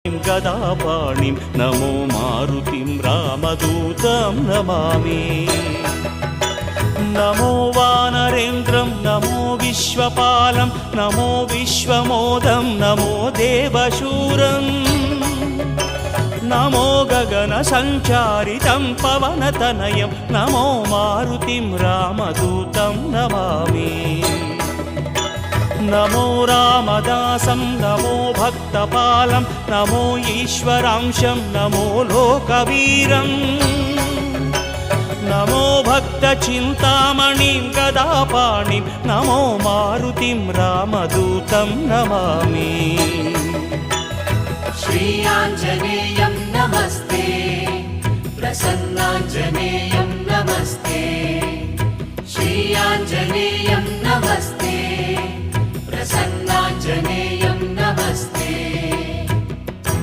गदापाणिं नमो मारुतिं रामदूतं नमामि। नमो वानरेन्द्रं नमो विश्वपालं नमो विश्वमोदं नमो देवशूरं नमो गगनसञ्चारितं पवनतनयं नमो मारुतिं रामदूतं नमामि। नमो रामदासं नमो भक्तपालं नमो ईश्वरांशं नमो लोकवीरं नमो भक्तचिन्तामणिं गदापाणिं नमो मारुतिं रामदूतं नमामि। श्री आञ्जनेयं नमस्ते प्रसन्नाञ्जनेयं नमस्ते श्री आञ्जनेयं नमस्ते प्रसन्नाञ्जनेयं